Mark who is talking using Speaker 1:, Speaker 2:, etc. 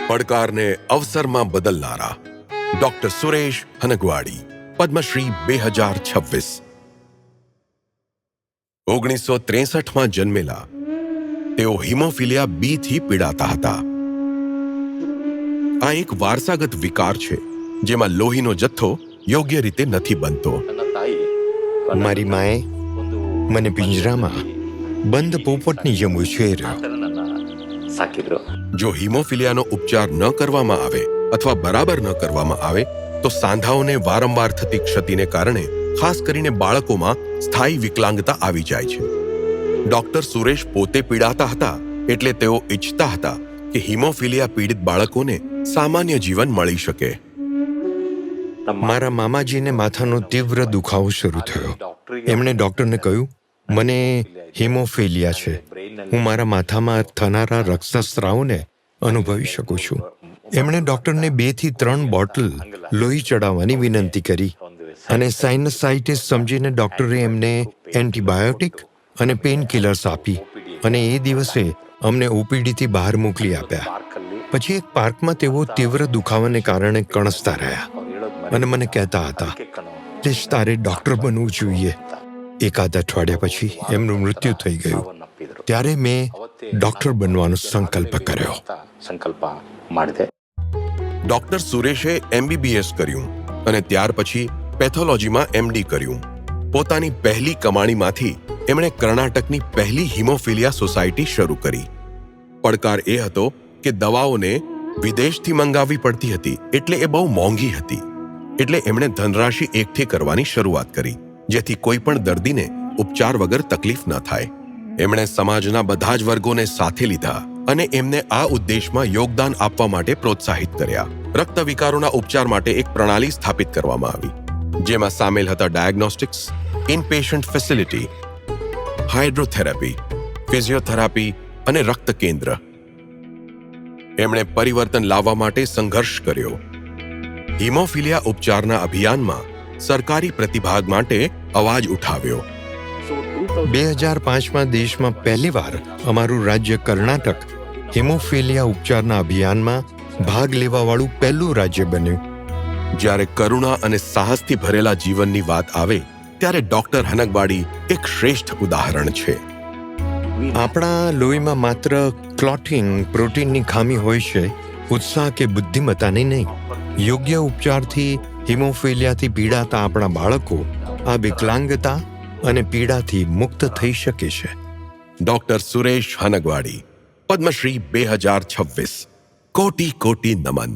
Speaker 1: પડકારને અવસરમાં બદલનારા ડોક્ટર સુરેશ હનગવાડી, પદ્મશ્રી 2026. 1963માં જન્મેલા તેઓ હિમોફિલિયા બી થી પીડાતા હતા. આ એક વારસાગત વિકાર છે જેમાં લોહીનો જથ્થો યોગ્ય રીતે નથી બનતો.
Speaker 2: મારી માએ મને પિંજરામાં બંધ પોપટની જેમ ઉછેર્યો.
Speaker 1: જો હિમોફિલિયાનો ઉપચાર ન કરવામાં આવે અથવા બરાબર ન કરવામાં આવે તો સાંધાઓને વારંવાર થતી ક્ષતિને કારણે ખાસ કરીને બાળકોમાં સ્થાયી વિકલાંગતા આવી જાય છે. ડોક્ટર સુરેશ પોતે પીડાતા હતા એટલે તેઓ ઈચ્છતા હતા કે હિમોફિલિયા પીડિત બાળકોને સામાન્ય જીવન મળી શકે.
Speaker 2: મારા મામાજીને માથાનો તીવ્ર દુખાવો શરૂ થયો. એમણે ડૉક્ટરને કહ્યું, મને હિમોફિલિયા છે. હું મારા માથામાં થનારા રક્તસ્રાવને અનુભવી શકું છું. એમણે ડૉક્ટરને 2 થી 3 બોટલ લોહી ચડાવવાની વિનંતી કરી અને સાઇનસાઇટિસ સમજીને ડૉક્ટરે એમને એન્ટીબાયોટિક અને પેઇન કિલર્સ આપી અને એ દિવસે અમને ઓપીડીથી બહાર મોકલી આપ્યા. પછી એક પાર્કમાં તેઓ તીવ્ર દુખાવાને કારણે કણસતા રહ્યા અને મને કહેતા હતા, પ્લીઝ તારે ડૉક્ટર બનવું જોઈએ. એકાદ અઠવાડિયા પછી એમનું મૃત્યુ થઈ ગયું. ત્યારે મેં ડૉક્ટર બનવાનો સંકલ્પ કર્યો.
Speaker 1: ડોક્ટર સુરેશે MBBS કર્યું અને ત્યાર પછી પેથોલોજીમાં MD કર્યું. પોતાની પહેલી કમાણીમાંથી એમણે કર્ણાટકની પહેલી હિમોફિલિયા સોસાયટી શરૂ કરી. પડકાર એ હતો કે દવાઓને વિદેશથી મંગાવવી પડતી હતી એટલે એ બહુ મોંઘી હતી. એટલે એમણે ધનરાશિ એકઠી કરવાની શરૂઆત કરી જેથી કોઈ પણ દર્દીને ઉપચાર વગર તકલીફ ન થાય. એમણે સમાજના બધા જ વર્ગોને સાથે લીધા અને એમને આ ઉદ્દેશમાં યોગદાન આપવા માટે પ્રોત્સાહિત કર્યા. રક્ત વિકારોના ઉપચાર માટે એક પ્રણાલી સ્થાપિત કરવામાં આવી જેમાં સામેલ હતા ડાયગ્નોસ્ટિક્સ, ઇનપેશન્ટ ફેસિલિટી, હાઇડ્રોથેરાપી, ફિઝિયોથેરાપી અને રક્ત કેન્દ્ર. એમણે પરિવર્તન લાવવા માટે સંઘર્ષ કર્યો. હિમોફિલિયા ઉપચારના અભિયાનમાં સરકારી પ્રતિભાગ માટે અવાજ ઉઠાવ્યો.
Speaker 2: 2005માં દેશમાં પહેલીવાર અમારું રાજ્ય કર્ણાટક હિમોફિલિયા ઉપચારના અભિયાનમાં ભાગ લેવાવાળું પહેલું રાજ્ય બન્યું.
Speaker 1: જ્યારે કરુણા અને સાહસથી ભરેલા જીવનની વાત આવે ત્યારે ડોક્ટર હનગવાડી એક શ્રેષ્ઠ ઉદાહરણ છે.
Speaker 2: આપણા લોહીમાં માત્ર ક્લોટિંગ પ્રોટીનની ખામી હોય છે, ઉત્સાહ કે બુદ્ધિમત્તાની નહીં. યોગ્ય ઉપચારથી હિમોફિલિયાથી પીડાતા આપણા બાળકો આ વિકલાંગતા અને પીડાથી મુક્ત થઈ શકે છે.
Speaker 1: ડોક્ટર સુરેશ હનગવાડી, પદ્મશ્રી 2026. કોટી કોટી નમન.